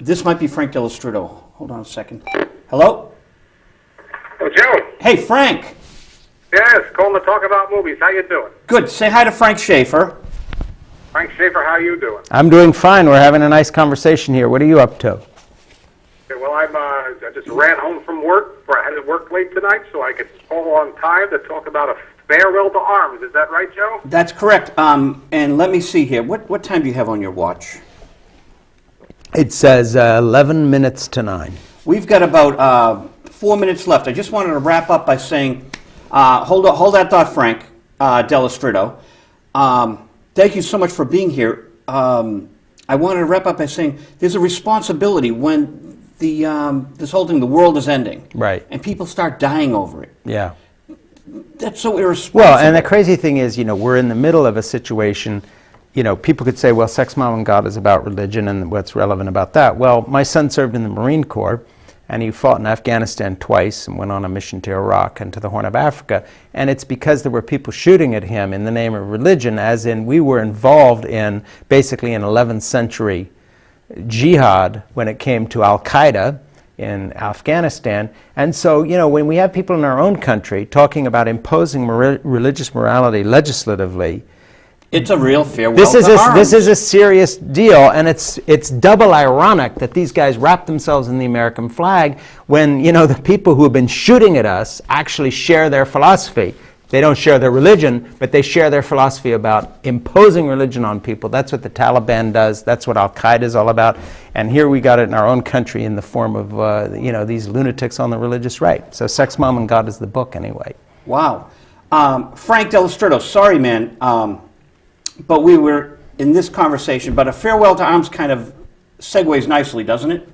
This might be Frank Dello Stritto. Hold on a second. Hello? Oh, Joe. Hey, Frank. Yes, calling to talk about movies. How you doing? Good. Say hi to Frank Schaefer. Frank Schaefer, how you doing? I'm doing fine. We're having a nice conversation here. What are you up to? Okay, well, I just ran home from work. I had to work late tonight, so I could call on time to talk about A Farewell to Arms. Is that right, Joe? That's correct. And let me see here. What time do you have on your watch? It says 11 minutes to 9. We've got about 4 minutes left. I just wanted to wrap up by saying, hold that thought, Frank Dello Stritto. Thank you so much for being here. I wanted to wrap up by saying there's a responsibility when this whole thing, the world is ending. Right. And people start dying over it. Yeah. That's so irresponsible. Well, and the crazy thing is, we're in the middle of a situation. People could say, well, Sex, Mom, and God is about religion, and what's relevant about that? Well, my son served in the Marine Corps, and he fought in Afghanistan twice and went on a mission to Iraq and to the Horn of Africa. And it's because there were people shooting at him in the name of religion, as in we were involved in basically an 11th century jihad when it came to Al-Qaeda in Afghanistan. And so, when we have people in our own country talking about imposing religious morality legislatively, it's a real farewell this is to arms. This is a serious deal, and it's double ironic that these guys wrap themselves in the American flag when, the people who have been shooting at us actually share their philosophy. They don't share their religion, but they share their philosophy about imposing religion on people. That's what the Taliban does. That's what Al-Qaeda is all about. And here we got it in our own country in the form of, these lunatics on the religious right. So Sex, Mom, and God is the book anyway. Wow. Frank Dello Stritto, sorry, man. But we were in this conversation, but A Farewell to Arms kind of segues nicely, doesn't it?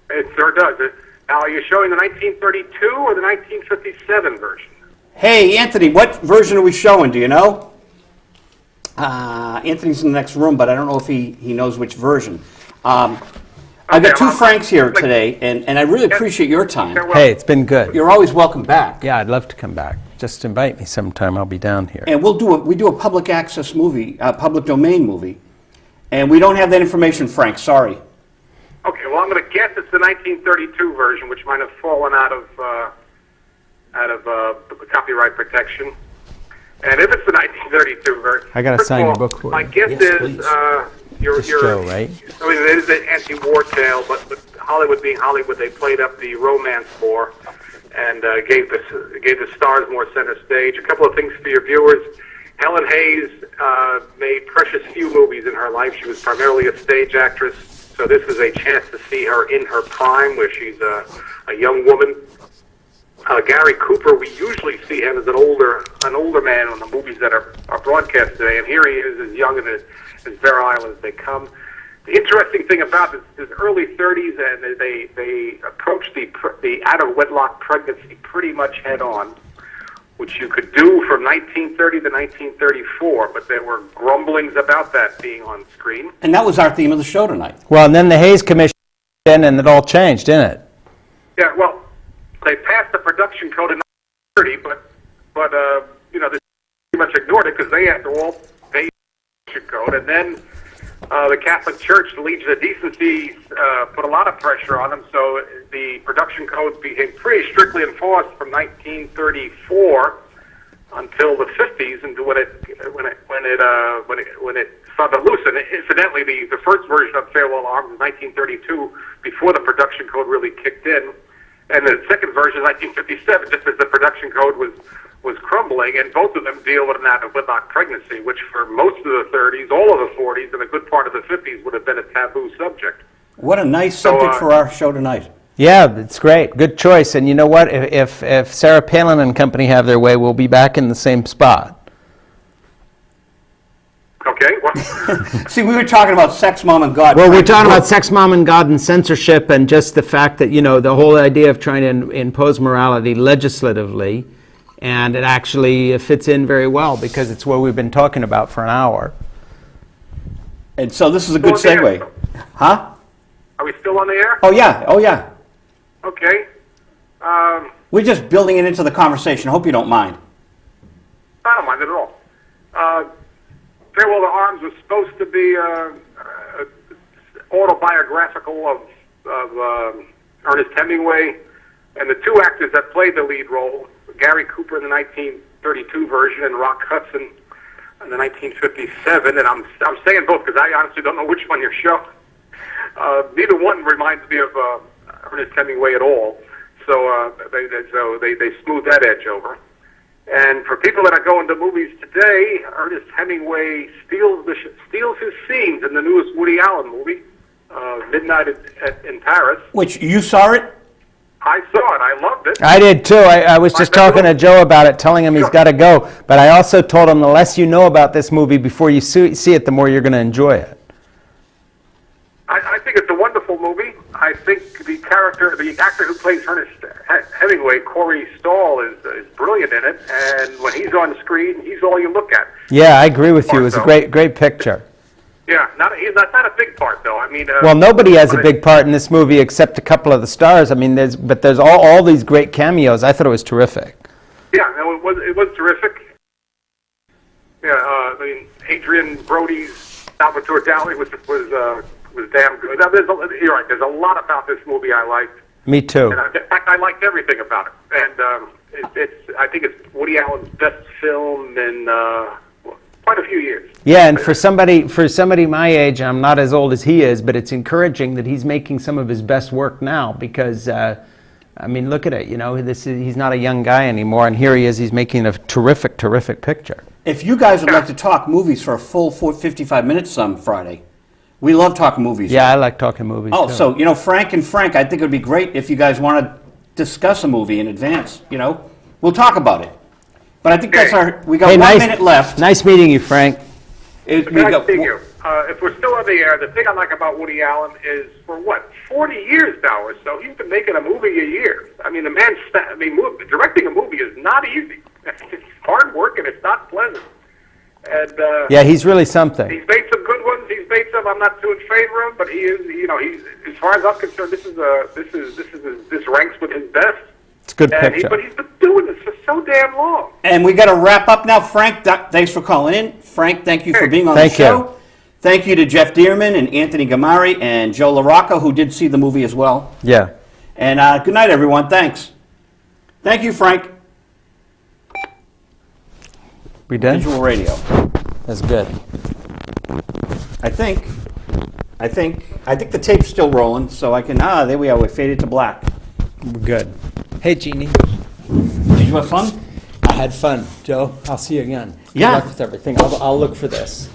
It sure does. Now, are you showing the 1932 or the 1957 version? Hey, Anthony, what version are we showing? Do you know? Anthony's in the next room, but I don't know if he knows which version. I've got two Franks here today, and I really appreciate your time. Hey, it's been good. You're always welcome back. Yeah, I'd love to come back. Just invite me sometime. I'll be down here. And we do a public access movie, a public domain movie, and we don't have that information, Frank. Sorry. Okay, well, I'm going to guess it's the 1932 version, which might have fallen out of the copyright protection. And if it's the 1932 version, I got to sign your book for you. My guess is you're Joe, right? I mean, it is an anti-war tale, but Hollywood being Hollywood, they played up the romance more and gave the stars more center stage. A couple of things for your viewers. Helen Hayes made precious few movies in her life. She was primarily a stage actress, so this is a chance to see her in her prime, where she's a young woman. Gary Cooper, we usually see him as an older man on the movies that are broadcast today, and here he is as young and as virile as they come. The interesting thing about this is early 30s, and they approached the out-of-wedlock pregnancy pretty much head-on, which you could do from 1930 to 1934, but there were grumblings about that being on screen. And that was our theme of the show tonight. Well, and then the Hayes Commission, and it all changed, didn't it? Yeah, well, they passed the production code in 1930, but they pretty much ignored it because they, after all, paid the production code, and then the Catholic Church, the Legion of Decency, put a lot of pressure on them, so the production codes became pretty strictly enforced from 1934 until the 50s, and when it started to loosen. Incidentally, the first version of Farewell to Arms was 1932, before the production code really kicked in, and the second version is 1957, just as the production code was crumbling, and both of them deal with an out-of-wedlock pregnancy, which for most of the 30s, all of the 40s, and a good part of the 50s would have been a taboo subject. What a nice subject for our show tonight. Yeah, it's great. Good choice. And you know what? If Sarah Palin and company have their way, we'll be back in the same spot. Okay. Well. See, we were talking about Sex, Mom, and God. Well, we're talking about Sex, Mom, and God and censorship, and just the fact that, the whole idea of trying to impose morality legislatively, and it actually fits in very well because it's what we've been talking about for an hour. And so this is a good segue. Huh? Are we still on the air? Oh, yeah. Okay. We're just building it into the conversation. Hope you don't mind. I don't mind it at all. Farewell to Arms was supposed to be autobiographical of Ernest Hemingway, and the two actors that played the lead role, Gary Cooper in the 1932 version and Rock Hudson in the 1957. And I'm saying both because I honestly don't know which one you're showing. Neither one reminds me of Ernest Hemingway at all. So they smooth that edge over. And for people that are going to movies today, Ernest Hemingway steals his scenes in the newest Woody Allen movie, Midnight in Paris. Which, you saw it? I saw it. I loved it. I did too. I was just talking to Joe about it, telling him he's got to go. But I also told him the less you know about this movie before you see it, the more you're going to enjoy it. I think it's a wonderful movie. I think the actor who plays Ernest Hemingway, Corey Stoll, is brilliant in it. And when he's on screen, he's all you look at. Yeah, I agree with you. It was a great picture. Yeah, that's not a big part though. I mean, well, nobody has a big part in this movie except a couple of the stars. I mean, there's all these great cameos. I thought it was terrific. Yeah, no, it was terrific. Yeah, I mean, Adrian Brody's Salvatore Dali was damn good. Now, you're right. There's a lot about this movie I liked. Me too. And in fact, I liked everything about it. And I think it's Woody Allen's best film in quite a few years. Yeah, and for somebody my age, I'm not as old as he is, but it's encouraging that he's making some of his best work now because, I mean, look at it. You know, he's not a young guy anymore, and here he is. He's making a terrific picture. If you guys would like to talk movies for a full 55 minutes some Friday, we love talking movies. Yeah, I like talking movies. Oh, too. so, Frank, I think it would be great if you guys want to discuss a movie in advance, We'll talk about it. But I think we got 1 minute left. Nice meeting you, Frank. Nice meeting you. If we're still on the air, the thing I like about Woody Allen is for 40 years now or so, he's been making a movie a year. I mean, directing a movie is not easy. It's hard work and it's not pleasant. And yeah, he's really something. He's made some good ones. He's made some I'm not too in favor of, but he is. He's as far as I'm concerned, this ranks with his best. It's a good picture. But he's been doing this for so damn long. And we got to wrap up now. Frank, thanks for calling in. Frank, thank you for being on the show. You. Thank you to Jeff Dearman and Anthony Gamari and Joe LaRocca, who did see the movie as well. Yeah. And good night, everyone. Thanks. Thank you, Frank. We done? Visual radio. That's good. I think the tape's still rolling, so I can. There we are. We faded to black. We're good. Hey, Jeannie. Did you have fun? I had fun, Joe. I'll see you again. Yeah. Good luck with everything. I'll look for this.